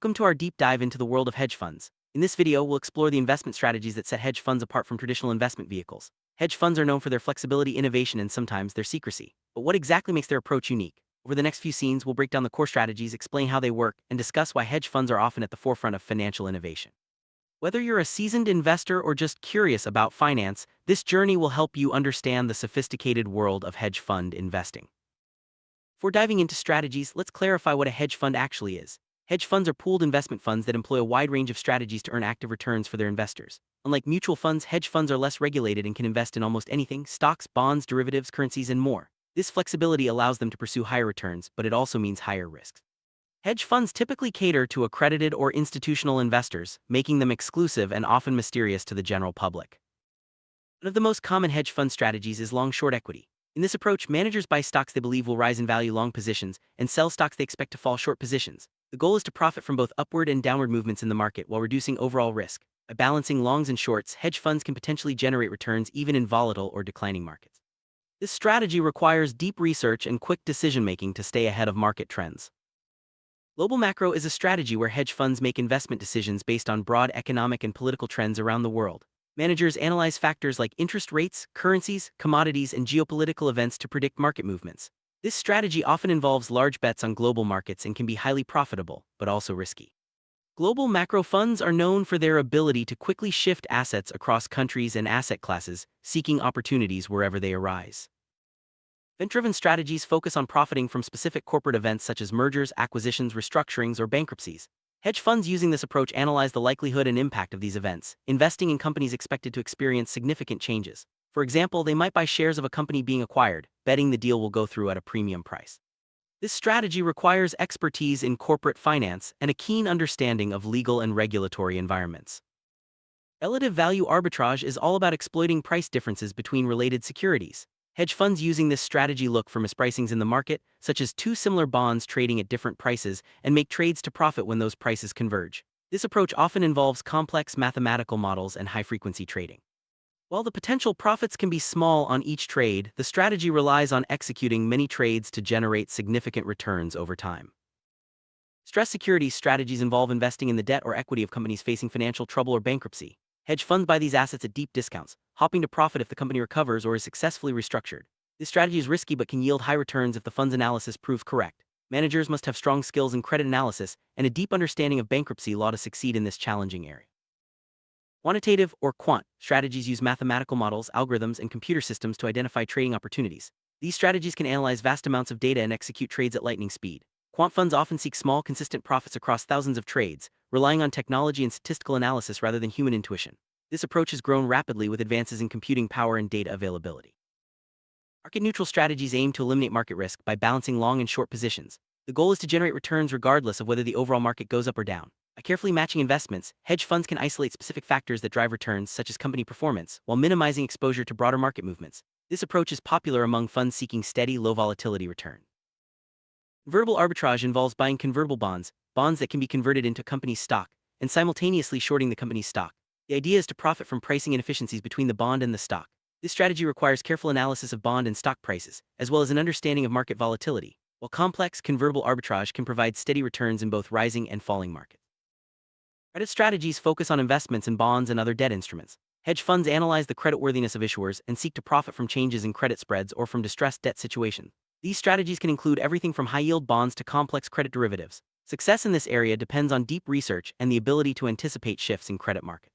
Welcome to our deep dive into the world of hedge funds. In this video, we'll explore the investment strategies that set hedge funds apart from traditional investment vehicles. Hedge funds are known for their flexibility, innovation, and sometimes their secrecy. But what exactly makes their approach unique? Over the next few scenes, we'll break down the core strategies, explain how they work, and discuss why hedge funds are often at the forefront of financial innovation. Whether you're a seasoned investor or just curious about finance, this journey will help you understand the sophisticated world of hedge fund investing. Before diving into strategies, let's clarify what a hedge fund actually is. Hedge funds are pooled investment funds that employ a wide range of strategies to earn active returns for their investors. Unlike mutual funds, hedge funds are less regulated and can invest in almost anything: stocks, bonds, derivatives, currencies, and more. This flexibility allows them to pursue higher returns, but it also means higher risks. Hedge funds typically cater to accredited or institutional investors, making them exclusive and often mysterious to the general public. One of the most common hedge fund strategies is long-short equity. In this approach, managers buy stocks they believe will rise in value, long positions, and sell stocks they expect to fall, short positions. The goal is to profit from both upward and downward movements in the market while reducing overall risk. By balancing longs and shorts, hedge funds can potentially generate returns even in volatile or declining markets. This strategy requires deep research and quick decision-making to stay ahead of market trends. Global macro is a strategy where hedge funds make investment decisions based on broad economic and political trends around the world. Managers analyze factors like interest rates, currencies, commodities, and geopolitical events to predict market movements. This strategy often involves large bets on global markets and can be highly profitable, but also risky. Global macro funds are known for their ability to quickly shift assets across countries and asset classes, seeking opportunities wherever they arise. Event-driven strategies focus on profiting from specific corporate events such as mergers, acquisitions, restructurings, or bankruptcies. Hedge funds using this approach analyze the likelihood and impact of these events, investing in companies expected to experience significant changes. For example, they might buy shares of a company being acquired, betting the deal will go through at a premium price. This strategy requires expertise in corporate finance and a keen understanding of legal and regulatory environments. Relative value arbitrage is all about exploiting price differences between related securities. Hedge funds using this strategy look for mispricings in the market, such as two similar bonds trading at different prices, and make trades to profit when those prices converge. This approach often involves complex mathematical models and high-frequency trading. While the potential profits can be small on each trade, the strategy relies on executing many trades to generate significant returns over time. Stress securities strategies involve investing in the debt or equity of companies facing financial trouble or bankruptcy. Hedge funds buy these assets at deep discounts, hoping to profit if the company recovers or is successfully restructured. This strategy is risky but can yield high returns if the fund's analysis proves correct. Managers must have strong skills in credit analysis and a deep understanding of bankruptcy law to succeed in this challenging area. Quantitative, or quant, strategies use mathematical models, algorithms, and computer systems to identify trading opportunities. These strategies can analyze vast amounts of data and execute trades at lightning speed. Quant funds often seek small, consistent profits across thousands of trades, relying on technology and statistical analysis rather than human intuition. This approach has grown rapidly with advances in computing power and data availability. Market-neutral strategies aim to eliminate market risk by balancing long and short positions. The goal is to generate returns regardless of whether the overall market goes up or down. By carefully matching investments, hedge funds can isolate specific factors that drive returns, such as company performance, while minimizing exposure to broader market movements. This approach is popular among funds seeking steady, low-volatility return. Convertible arbitrage involves buying convertible bonds that can be converted into company's stock, and simultaneously shorting the company's stock. The idea is to profit from pricing inefficiencies between the bond and the stock. This strategy requires careful analysis of bond and stock prices, as well as an understanding of market volatility, while complex convertible arbitrage can provide steady returns in both rising and falling markets. Credit strategies focus on investments in bonds and other debt instruments. Hedge funds analyze the creditworthiness of issuers and seek to profit from changes in credit spreads or from distressed debt situations. These strategies can include everything from high-yield bonds to complex credit derivatives. Success in this area depends on deep research and the ability to anticipate shifts in credit markets.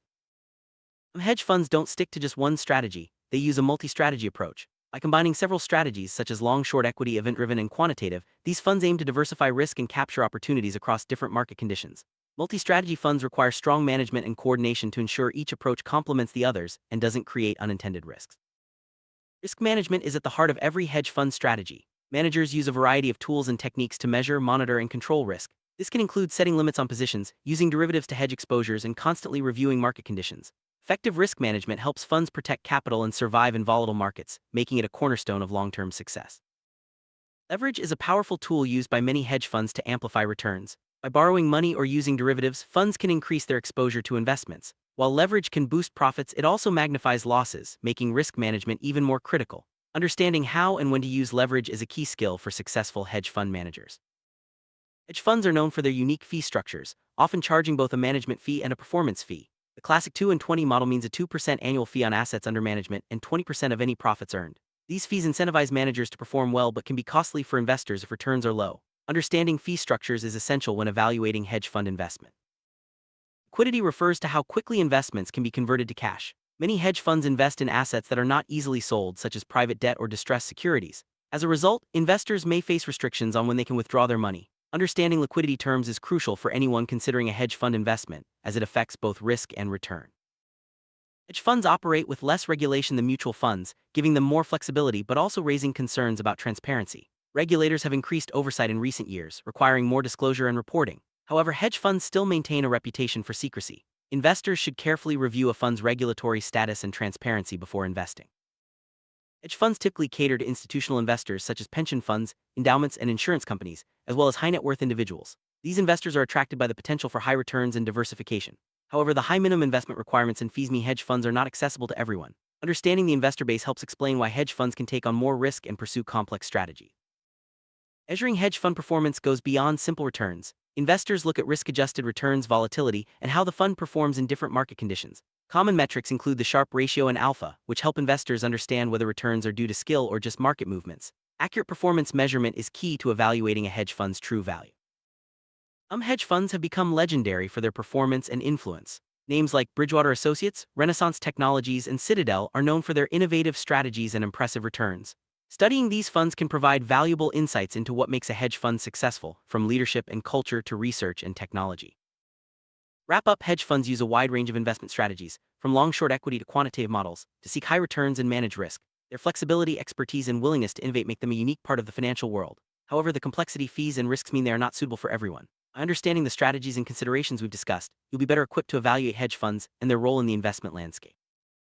Hedge funds don't stick to just one strategy, they use a multi-strategy approach. By combining several strategies such as long-short equity, event-driven, and quantitative, these funds aim to diversify risk and capture opportunities across different market conditions. Multi-strategy funds require strong management and coordination to ensure each approach complements the others and doesn't create unintended risks. Risk management is at the heart of every hedge fund strategy. Managers use a variety of tools and techniques to measure, monitor, and control risk. This can include setting limits on positions, using derivatives to hedge exposures, and constantly reviewing market conditions. Effective risk management helps funds protect capital and survive in volatile markets, making it a cornerstone of long-term success. Leverage is a powerful tool used by many hedge funds to amplify returns. By borrowing money or using derivatives, funds can increase their exposure to investments. While leverage can boost profits, it also magnifies losses, making risk management even more critical. Understanding how and when to use leverage is a key skill for successful hedge fund managers. Hedge funds are known for their unique fee structures, often charging both a management fee and a performance fee. The classic 2 and 20 model means a 2% annual fee on assets under management and 20% of any profits earned. These fees incentivize managers to perform well but can be costly for investors if returns are low. Understanding fee structures is essential when evaluating hedge fund investment. Liquidity refers to how quickly investments can be converted to cash. Many hedge funds invest in assets that are not easily sold, such as private debt or distressed securities. As a result, investors may face restrictions on when they can withdraw their money. Understanding liquidity terms is crucial for anyone considering a hedge fund investment, as it affects both risk and return. Hedge funds operate with less regulation than mutual funds, giving them more flexibility but also raising concerns about transparency. Regulators have increased oversight in recent years, requiring more disclosure and reporting. However, hedge funds still maintain a reputation for secrecy. Investors should carefully review a fund's regulatory status and transparency before investing. Hedge funds typically cater to institutional investors such as pension funds, endowments, and insurance companies, as well as high net worth individuals. These investors are attracted by the potential for high returns and diversification. However, the high minimum investment requirements and fees mean hedge funds are not accessible to everyone. Understanding the investor base helps explain why hedge funds can take on more risk and pursue complex strategies. Measuring hedge fund performance goes beyond simple returns. Investors look at risk-adjusted returns, volatility, and how the fund performs in different market conditions. Common metrics include the Sharpe ratio and alpha, which help investors understand whether returns are due to skill or just market movements. Accurate performance measurement is key to evaluating a hedge fund's true value. Some hedge funds have become legendary for their performance and influence. Names like Bridgewater Associates, Renaissance Technologies, and Citadel are known for their innovative strategies and impressive returns. Studying these funds can provide valuable insights into what makes a hedge fund successful, from leadership and culture to research and technology. Wrap up: hedge funds use a wide range of investment strategies, from long-short equity to quantitative models, to seek high returns and manage risk. Their flexibility, expertise, and willingness to innovate make them a unique part of the financial world. However, the complexity, fees, and risks mean they are not suitable for everyone. By understanding the strategies and considerations we've discussed, you'll be better equipped to evaluate hedge funds and their role in the investment landscape.